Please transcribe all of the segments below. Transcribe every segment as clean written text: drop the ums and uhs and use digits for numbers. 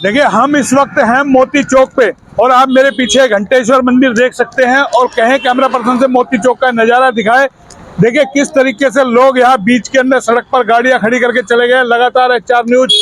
देखिए, हम इस वक्त हैं मोती चौक पे और आप मेरे पीछे घंटेश्वर मंदिर देख सकते हैं और कहें कैमरा पर्सन से मोती चौक का नज़ारा दिखाए। देखिए किस तरीके से लोग यहाँ बीच के अंदर सड़क पर गाड़ियां खड़ी करके चले गए। लगातार HR न्यूज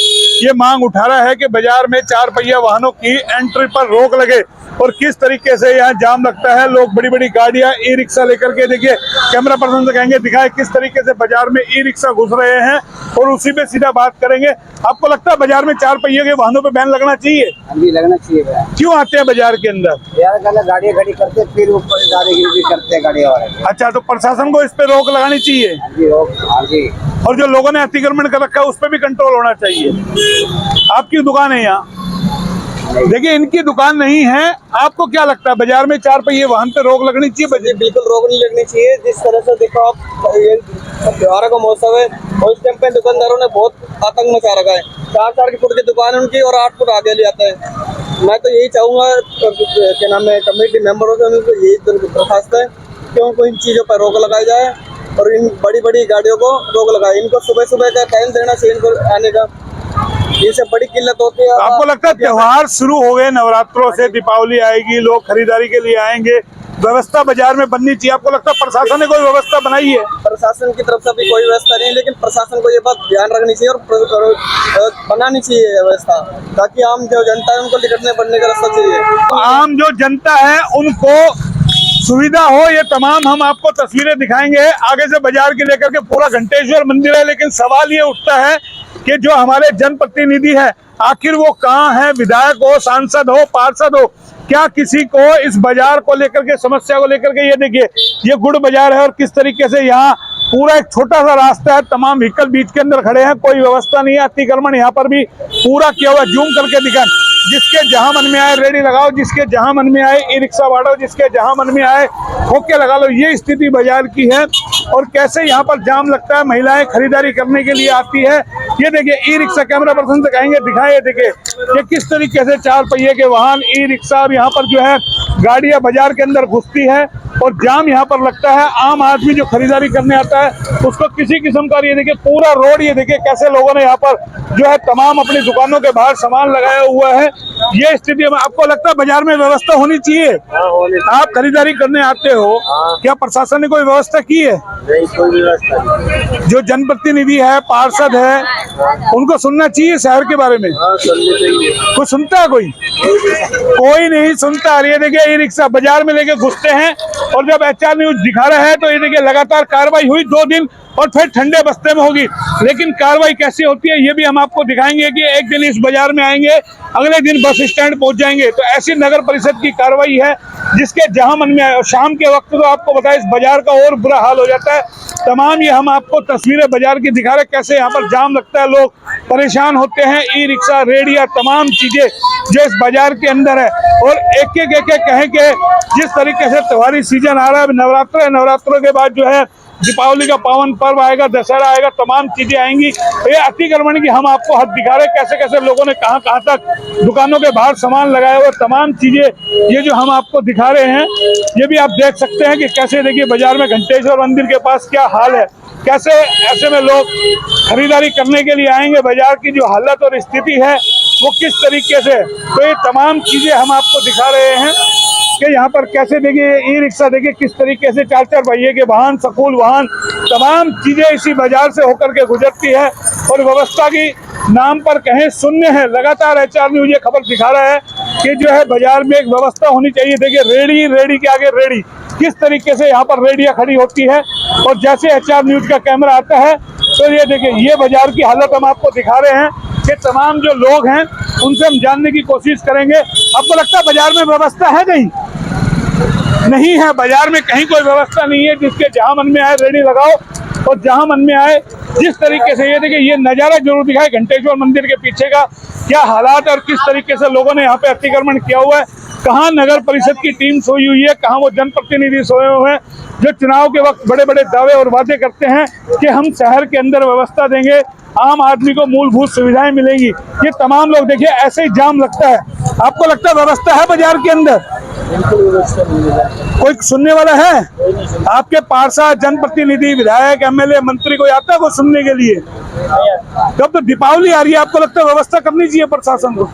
ये मांग उठा रहा है कि बाजार में 4 पहिया वाहनों की एंट्री पर रोक लगे और किस तरीके से यहाँ जाम लगता है। लोग बड़ी बड़ी गाड़ियां ई रिक्शा लेकर के, देखिए कैमरा पर्सन से कहेंगे दिखाए किस तरीके से बाजार में ई रिक्शा घुस रहे हैं और उसी पे सीधा बात करेंगे। आपको लगता है बाजार में 4 पहिए के वाहनों पे बैन लगना चाहिए? जी लगना चाहिए। क्यों आते हैं बाजार के अंदर? यार गाड़ियाँ खड़ी करते फिर ऊपर दादागिरी करते हैं गाड़ियाँ वाले। अच्छा, तो प्रशासन को इस पे रोक लगानी चाहिए। हाँ जी। और जो लोगों ने अतिक्रमण कर रखा है उस पर भी कंट्रोल होना चाहिए। आपकी दुकान है यहाँ, देखिए इनकी दुकान नहीं है। आपको क्या लगता है बाजार में 4 पहिए वाहन पे रोक लगनी चाहिए? बिल्कुल रोक नहीं लगनी चाहिए। जिस तरह से देखो आप, ये त्योहार का मौसम है और इस टाइम पे दुकानदारों ने बहुत आतंक मचा रखा है। 4 फुट की दुकान है उनकी और 8 फुट आगे ले आते हैं। मैं तो यही चाहूँगा, क्या नाम है, कमेटी मेंबरों से उनको यही दरखास्त है कि उनको इन चीज़ों पर रोक लगाई जाए और इन बड़ी बड़ी गाड़ियों को रोक लगाए। इनको सुबह सुबह का टाइम देना चाहिए इनको आने का, इनसे बड़ी किल्लत होती है। आपको लगता है त्योहार शुरू हो गए, नवरात्रों से दीपावली आएगी, लोग खरीदारी के लिए आएंगे, व्यवस्था बाजार में बननी चाहिए। आपको लगता है प्रशासन ने कोई व्यवस्था बनाई है? प्रशासन की तरफ से भी कोई व्यवस्था नहीं है, लेकिन प्रशासन को ये बात ध्यान रखनी चाहिए और बनानी चाहिए व्यवस्था, ताकि आम जो जनता है उनको निकलने बढ़ने का रास्ता चाहिए। आम जो जनता है उनको सुविधा हो, ये तमाम हम आपको तस्वीरें दिखाएंगे आगे से बाजार के लेकर के पूरा घंटेश्वर मंदिर है। लेकिन सवाल ये उठता है कि जो हमारे जनप्रतिनिधि है आखिर वो कहाँ है? विधायक हो, सांसद हो, पार्षद हो, क्या किसी को इस बाजार को लेकर के, समस्या को लेकर के? ये देखिए ये गुड़ बाजार है और किस तरीके से यहाँ पूरा एक छोटा सा रास्ता है, तमाम व्हीकल बीच के अंदर खड़े हैं, कोई व्यवस्था नहीं है। अतिक्रमण यहाँ पर भी पूरा किया हुआ, जूम करके दिखाएं। जिसके जहां मन में आए रेडी लगाओ, जिसके जहां मन में आए ई रिक्शा बांटो, जिसके जहां मन में आए होके लगा लो। ये स्थिति बाजार की है और कैसे यहाँ पर जाम लगता है। महिलाएं खरीदारी करने के लिए आती है। ये देखिए ई रिक्शा, कैमरा पर्सन से कहेंगे दिखाए, देखिए ये किस तरीके से 4 पहिए के वाहन, ई रिक्शा और यहाँ पर जो है गाड़ियां बाजार के अंदर घुसती है और जाम यहाँ पर लगता है। आम आदमी जो खरीदारी करने आता है उसको किसी किस्म का, ये देखिए पूरा रोड, ये देखिए कैसे लोगों ने यहाँ पर जो है तमाम अपनी दुकानों के बाहर सामान लगाया हुआ है। ये स्थिति में आपको लगता है बाजार में व्यवस्था होनी चाहिए? आप खरीदारी करने आते हो, क्या प्रशासन ने कोई व्यवस्था की है? नहीं, कोई व्यवस्था नहीं। जो जनप्रतिनिधि है, पार्षद है, उनको सुनना चाहिए शहर के बारे में। कोई सुनता है? कोई नहीं सुनता। ये देखिए ई रिक्शा बाजार में लेके घुसते हैं और जब HR न्यूज दिखा रहा है तो ये देखिए लगातार कार्रवाई हुई 2 दिन और फिर ठंडे बस्ते में होगी। लेकिन कार्रवाई कैसी होती है ये भी हम आपको दिखाएंगे कि एक दिन इस बाजार में आएंगे, अगले दिन बस स्टैंड पहुंच जाएंगे। तो ऐसी नगर परिषद की कार्रवाई है जिसके जहां मन में आए। और शाम के वक्त तो आपको बताया इस बाजार का और बुरा हाल हो जाता है। तमाम ये हम आपको तस्वीरें बाजार की दिखा रहे कैसे यहाँ पर जाम लगता है, लोग परेशान होते हैं। ई रिक्शा, रेडिया, तमाम चीजें जो इस बाजार के अंदर है। और एक एक कहें कि जिस तरीके से त्योहारी सीजन आ रहा है, नवरात्र है, नवरात्रों के बाद जो है दीपावली का पावन पर्व आएगा, दशहरा आएगा, तमाम चीजें आएंगी। ये अतिक्रमण की हम आपको हद दिखा रहे कैसे कैसे लोगों ने कहां तक दुकानों के बाहर सामान लगाया हुआ, तमाम चीजें ये जो हम आपको दिखा रहे हैं ये भी आप देख सकते हैं कि कैसे देखिए बाजार में घंटेश्वर मंदिर के पास क्या हाल है। कैसे ऐसे में लोग खरीदारी करने के लिए आएंगे, बाजार की जो हालत और स्थिति है वो किस तरीके से। तो ये तमाम चीजें हम आपको दिखा रहे हैं कि यहाँ पर कैसे देखिए ई रिक्शा, देखिए किस तरीके से 4 पहिए के वाहन, स्कूल वाहन, तमाम चीजें इसी बाजार से होकर के गुजरती है। और व्यवस्था की नाम पर कहें शून्य है। लगातार HR न्यूज ये खबर दिखा रहा है कि जो है बाजार में एक व्यवस्था होनी चाहिए। देखिए रेडी के आगे रेडी, किस तरीके से यहाँ पर रेडियां खड़ी होती है। और जैसे HR न्यूज का कैमरा आता है तो ये देखिए ये बाजार की हालत हम आपको दिखा रहे हैं कि तमाम जो लोग हैं उनसे हम जानने की कोशिश करेंगे। आपको लगता है बाजार में व्यवस्था है? नहीं है। बाजार में कहीं कोई व्यवस्था नहीं है। जिसके जहां मन में आए रेडी लगाओ और जहां मन में आए जिस तरीके से, ये देखिए ये नज़ारा जरूर दिखाए घंटेश्वर मंदिर के पीछे का क्या हालात है और किस तरीके से लोगों ने यहाँ पे अतिक्रमण किया हुआ है। कहाँ नगर परिषद की टीम सोई हुई है, कहाँ वो जनप्रतिनिधि सोए हुए हैं जो चुनाव के वक्त बड़े बड़े दावे और वादे करते हैं कि हम शहर के अंदर व्यवस्था देंगे, आम आदमी को मूलभूत सुविधाएं मिलेंगी। ये तमाम लोग देखिए ऐसे ही जाम लगता है। आपको लगता है व्यवस्था है बाजार के अंदर? कोई सुनने वाला है? आपके पार्षद, जनप्रतिनिधि, विधायक, MLA, मंत्री कोई आता है को सुनने के लिए? जब तो दीपावली आ रही है, आपको लगता है व्यवस्था करनी चाहिए प्रशासन को?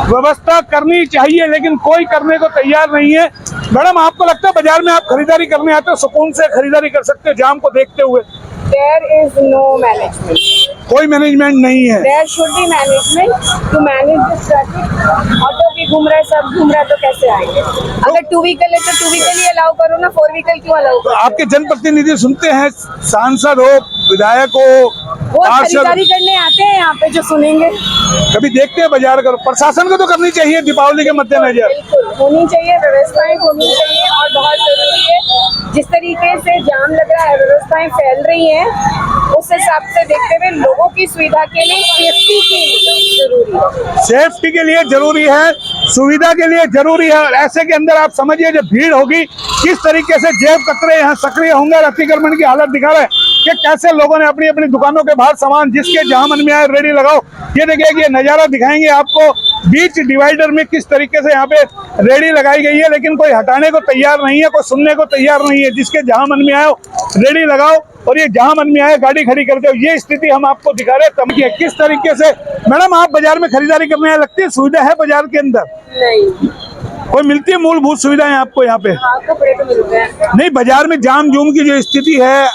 व्यवस्था करनी चाहिए, लेकिन कोई करने को तैयार नहीं है। मैडम, आपको लगता है बाजार में आप खरीदारी करने आते हो, सुकून से खरीदारी कर सकते हो जाम को देखते हुए? There is no management. कोई मैनेजमेंट नहीं है। There should be management to manage this traffic. Auto भी घूम रहा है, सब घूम रहा है, तो कैसे आएंगे? अगर 2 व्हीकल है तो 2 व्हीकल ही अलाउ करो ना, 4 व्हीकल क्यों अलाउ तो करो? आपके जनप्रतिनिधि सुनते हैं, सांसद हो, विधायक हो, वो पार्षद, खरीदारी करने आते हैं यहाँ पे, जो सुनेंगे। कभी देखते हैं बाजार का? प्रशासन को तो करनी चाहिए दीपावली के मद्देनजर। बिल्कुल होनी चाहिए, व्यवस्थाएं होनी चाहिए, और बहुत जरूरी है। जिस तरीके से जाम लग रहा है, व्यवस्थाएं फैल रही हैं, उस हिसाब से देखते हुए लोगों की सुविधा के लिए सेफ्टी के लिए जरूरी है। सेफ्टी के लिए जरूरी है, सुविधा के लिए जरूरी है। और ऐसे के अंदर आप समझिए, जब भीड़ होगी, किस तरीके से जेब कतरे यहाँ सक्रिय होंगे और अतिक्रमण की हालत दिखा रहे हैं कि कैसे लोगों ने अपनी अपनी दुकानों के बाहर सामान जिसके जहां मन में आए रेडी लगाओ। ये देखिए, ये नजारा दिखाएंगे आपको, बीच डिवाइडर में किस तरीके से यहाँ पे रेडी लगाई गई है, लेकिन कोई हटाने को तैयार नहीं है, कोई सुनने को तैयार नहीं है। जिसके जहां मन में आए रेडी लगाओ, और ये जहां मन में आए गाड़ी खड़ी कर दो। ये स्थिति हम आपको दिखा रहे हैं। तमकी किस तरीके से। मैडम, आप बाजार में खरीदारी करने आए, लगती है सुविधा है बाजार के अंदर? नहीं, कोई मिलती है मूलभूत सुविधाएं आपको यहाँ पे? हाँ, कपड़े तो मिलते हैं। नहीं, बाजार में जाम जूम की जो स्थिति है,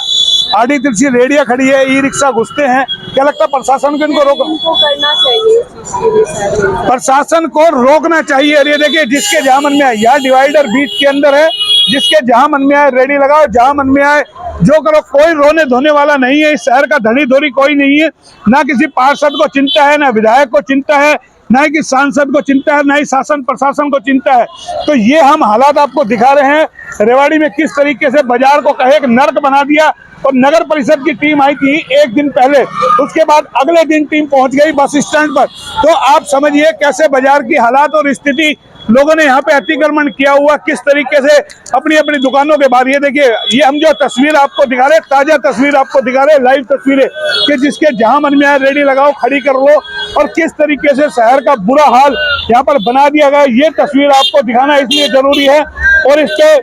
आड़ी तिरछी रेडिया खड़ी है, ई रिक्शा घुसते हैं, क्या लगता है प्रशासन को इनको इनको करना चाहिए इस चीज के लिए शायद। प्रशासन को रोकना चाहिए। और ये देखिए, जिसके जहां मन में आए, यहाँ डिवाइडर बीच के अंदर है, जिसके जहां मन में आए रेडी लगाओ, जहां मन में आए जो करो। कोई रोने धोने वाला नहीं है, इस शहर का धड़ी धोरी कोई नहीं है। ना किसी पार्षद को चिंता है, ना विधायक को चिंता है, ना ही किसी सांसद को चिंता है, ना ही शासन प्रशासन को चिंता है। तो ये हम हालात आपको दिखा रहे हैं रेवाड़ी में, किस तरीके से बाजार को कहे एक नर्क बना दिया। और नगर परिषद की टीम आई थी एक दिन पहले, उसके बाद अगले दिन टीम पहुंच गई बस स्टैंड पर। तो आप समझिए कैसे बाजार की हालात और स्थिति, लोगों ने यहाँ पे अतिक्रमण किया हुआ, किस तरीके से अपनी अपनी दुकानों के बाहर। ये देखिए, ये हम जो तस्वीर आपको दिखा रहे हैं, ताजा तस्वीर आपको दिखा रहे हैं, लाइव तस्वीरें, कि जिसके जहां मन में आए रेडी लगाओ, खड़ी कर लो। और किस तरीके से शहर का बुरा हाल यहाँ पर बना दिया गया, ये तस्वीर आपको दिखाना इसलिए जरूरी है। और इसके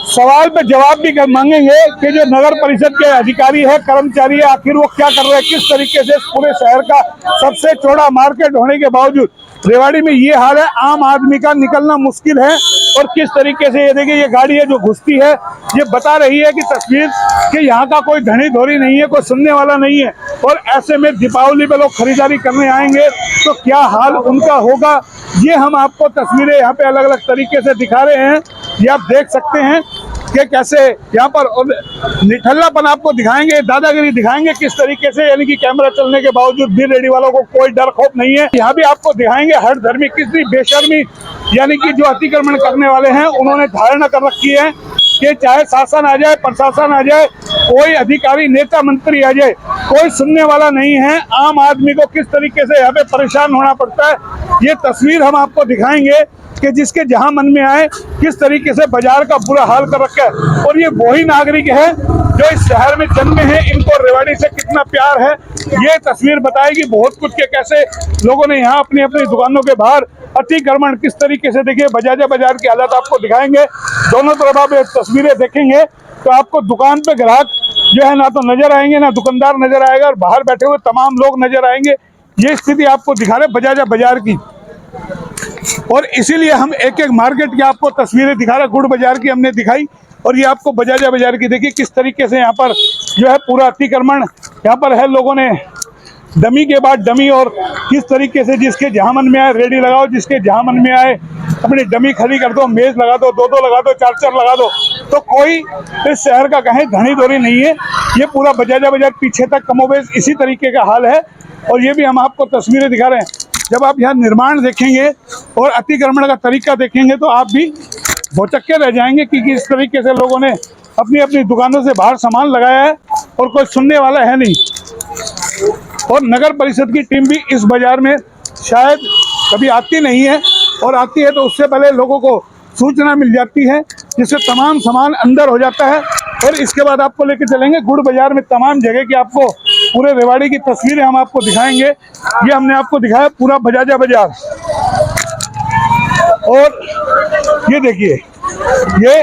सवाल पे जवाब भी मांगेंगे कि जो नगर परिषद के अधिकारी है, कर्मचारी है, आखिर वो क्या कर रहे हैं, किस तरीके से पूरे शहर का सबसे चौड़ा मार्केट होने के बावजूद रेवाड़ी में ये हाल है। आम आदमी का निकलना मुश्किल है। और किस तरीके से ये देखिए, ये गाड़ी है जो घुसती है, ये बता रही है कि तस्वीर कि यहाँ का कोई धनी धोरी नहीं है, कोई सुनने वाला नहीं है। और ऐसे में दीपावली पे लोग खरीदारी करने आएंगे तो क्या हाल उनका होगा, ये हम आपको तस्वीरें यहाँ पे अलग अलग तरीके से दिखा रहे हैं। ये आप देख सकते हैं कि कैसे यहाँ पर निठल्लापन आपको दिखाएंगे, दादागिरी दिखाएंगे किस तरीके से, यानी कि कैमरा चलने के बावजूद भी रेडी वालों को कोई डर खौफ नहीं है। यहाँ भी आपको दिखाएंगे हर धर्मी कितनी बेशर्मी, यानी कि जो अतिक्रमण करने वाले हैं उन्होंने धारणा कर रखी है कि चाहे शासन आ जाए, प्रशासन आ जाए, कोई अधिकारी नेता मंत्री आ जाए, कोई सुनने वाला नहीं है। आम आदमी को किस तरीके से यहाँ पे परेशान होना पड़ता है, ये तस्वीर हम आपको दिखाएंगे कि जिसके जहां मन में आए किस तरीके से बाजार का बुरा हाल कर रखा है। और ये वही नागरिक है जो इस शहर में जन्मे हैं, इनको रेवाड़ी से कितना प्यार है, ये तस्वीर बताएगी बहुत कुछ के कैसे लोगों ने यहाँ अपनी अपनी दुकानों के बाहर अतिक्रमण किस तरीके से। देखिए, बजाजा बाजार की हालत आपको दिखाएंगे, दोनों तरफ आप ये तस्वीरें देखेंगे तो आपको दुकान पे ग्राहक जो है ना तो नजर आएंगे, ना दुकानदार नजर आएगा, और बाहर बैठे हुए तमाम लोग नजर आएंगे। ये स्थिति आपको दिखा रहे बजाजा बाजार की। और इसीलिए हम एक एक मार्केट की आपको तस्वीरें दिखा रहे, गुड़ बाजार की हमने दिखाई, और ये आपको बजाजा बाजार की देखिए किस तरीके से यहाँ पर जो है पूरा अतिक्रमण यहाँ पर है। लोगों ने डमी के बाद डमी, और किस तरीके से जिसके जहां मन में आए रेडी लगाओ, जिसके जहां मन में आए अपनी डमी खड़ी कर दो, मेज लगा दो, दो लगा दो, चार लगा दो। तो कोई इस शहर का कहीं धनी धोरी नहीं है। ये पूरा बजाजा बाजार पीछे तक कमोबेश इसी तरीके का हाल है। और ये भी हम आपको तस्वीरें दिखा रहे हैं। जब आप यहाँ निर्माण देखेंगे और अतिक्रमण का तरीका देखेंगे तो आप भी भौचक्के रह जाएंगे कि किस तरीके से लोगों ने अपनी अपनी दुकानों से बाहर सामान लगाया है और कोई सुनने वाला है नहीं। और नगर परिषद की टीम भी इस बाजार में शायद कभी आती नहीं है, और आती है तो उससे पहले लोगों को सूचना मिल जाती है, जिससे तमाम सामान अंदर हो जाता है। और इसके बाद आपको लेके चलेंगे गुड़ बाजार में, तमाम जगह की आपको पूरे रेवाड़ी की तस्वीरें हम आपको दिखाएंगे। ये हमने आपको दिखाया पूरा बजाजा बाजार। और ये देखिए, ये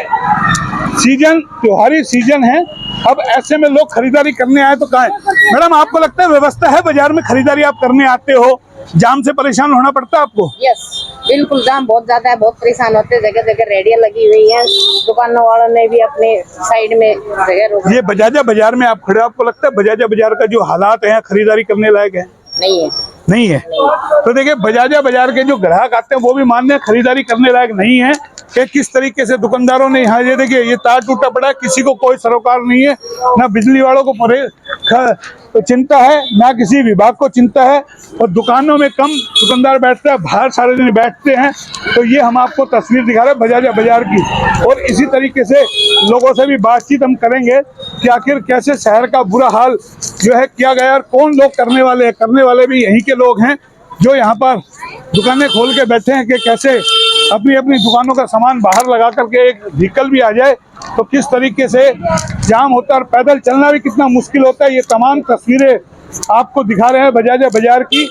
सीजन त्योहारी सीजन है, अब ऐसे में लोग खरीदारी करने आए तो कहाँ है? मैडम आपको लगता है व्यवस्था है बाजार में? खरीदारी आप करने आते हो, जाम से परेशान होना पड़ता है आपको? यस, बिल्कुल जाम बहुत ज्यादा है, बहुत परेशान होते हैं। जगह जगह रेडियां लगी हुई हैं, दुकानों वालों ने भी अपने साइड में जगह रोक। ये बजाजा बाजार में आप खड़े हो, आपको लगता है बजाजा बाजार का जो हालात है खरीदारी करने लायक है? नहीं है। नहीं है। तो देखिए बजाजा बाजार के जो ग्राहक आते हैं वो भी मानते हैं खरीदारी करने लायक नहीं है कि किस तरीके से दुकानदारों ने यहाँ, ये देखिए ये तार टूटा पड़ा है, किसी को कोई सरोकार नहीं है, ना बिजली वालों को चिंता है, ना किसी विभाग को चिंता है, और दुकानों में कम दुकानदार बैठते हैं, बाहर सारे दिन बैठते हैं। तो ये हम आपको तस्वीर दिखा रहे हैं बजाजा बाजार की, और इसी तरीके से लोगों से भी बातचीत हम करेंगे कि आखिर कैसे शहर का बुरा हाल जो है किया गया और कौन लोग करने वाले हैं। करने वाले भी यहीं के लोग हैं जो यहाँ पर दुकानें खोल के बैठे हैं कि कैसे अपनी अपनी दुकानों का सामान बाहर लगा करके एक व्हीकल भी आ जाए तो किस तरीके से जाम होता है और पैदल चलना भी कितना मुश्किल होता है। ये तमाम तस्वीरें आपको दिखा रहे हैं बजाजा बाजार की।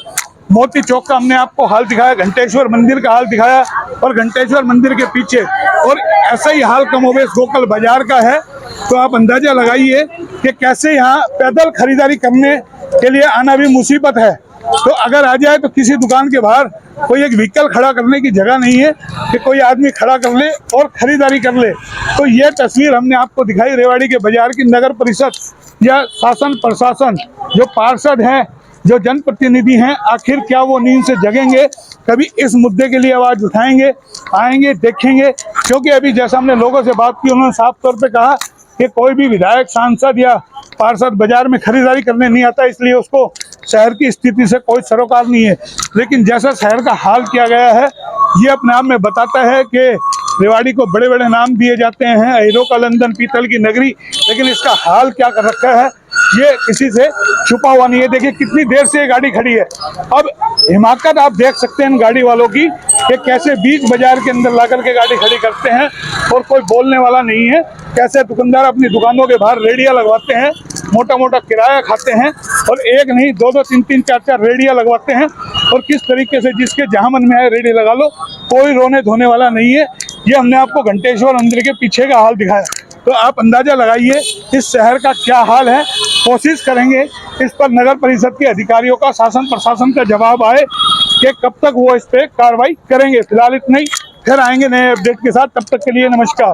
मोती चौक का हमने आपको हाल दिखाया, घंटेश्वर मंदिर का हाल दिखाया, और घंटेश्वर मंदिर के पीछे और ऐसा ही हाल कमोबेश गोकल बाजार का है। तो आप अंदाजा लगाइए कि कैसे यहाँ पैदल खरीदारी करने के लिए आना भी मुसीबत है। तो अगर आ जाए तो किसी दुकान के बाहर कोई एक व्हीकल खड़ा करने की जगह नहीं है कि कोई आदमी खड़ा कर ले और खरीदारी कर ले। तो ये तस्वीर हमने आपको दिखाई रेवाड़ी के बाजार की। नगर परिषद या शासन प्रशासन, जो पार्षद हैं, जो जनप्रतिनिधि हैं, आखिर क्या वो नींद से जगेंगे? कभी इस मुद्दे के लिए आवाज उठाएंगे, आएंगे, देखेंगे? क्योंकि अभी जैसा हमने लोगों से बात की, उन्होंने साफ तौर पे कहा कि कोई भी विधायक, सांसद या पार्षद बाजार में खरीदारी करने नहीं आता, इसलिए उसको शहर की स्थिति से कोई सरोकार नहीं है। लेकिन जैसा शहर का हाल किया गया है, ये अपने आप में बताता है कि रेवाड़ी को बड़े बड़े नाम दिए जाते हैं, हीरो का लंदन, पीतल की नगरी, लेकिन इसका हाल क्या कर रखा है ये किसी से छुपा हुआ नहीं है। देखिए कितनी देर से ये गाड़ी खड़ी है। अब हिमाकत आप देख सकते हैं इन गाड़ी वालों की कि कैसे बीच बाजार के अंदर ला करके गाड़ी खड़ी करते हैं और कोई बोलने वाला नहीं है। कैसे दुकानदार अपनी दुकानों के बाहर रेडिया लगवाते हैं, मोटा मोटा किराया खाते हैं, और एक नहीं दो दो तीन तीन चार चार रेडिया लगवाते हैं, और किस तरीके से जिसके जहाँ मन में आए रेडी लगा लो, कोई रोने धोने वाला नहीं है। ये हमने आपको घंटेश्वर मंदिर के पीछे का हाल दिखाया। तो आप अंदाजा लगाइए इस शहर का क्या हाल है। कोशिश करेंगे इस पर नगर परिषद के अधिकारियों का, शासन प्रशासन का जवाब आए कि कब तक वो इस पर कार्रवाई करेंगे। फिलहाल इतना ही, फिर आएंगे नए अपडेट के साथ। तब तक के लिए नमस्कार।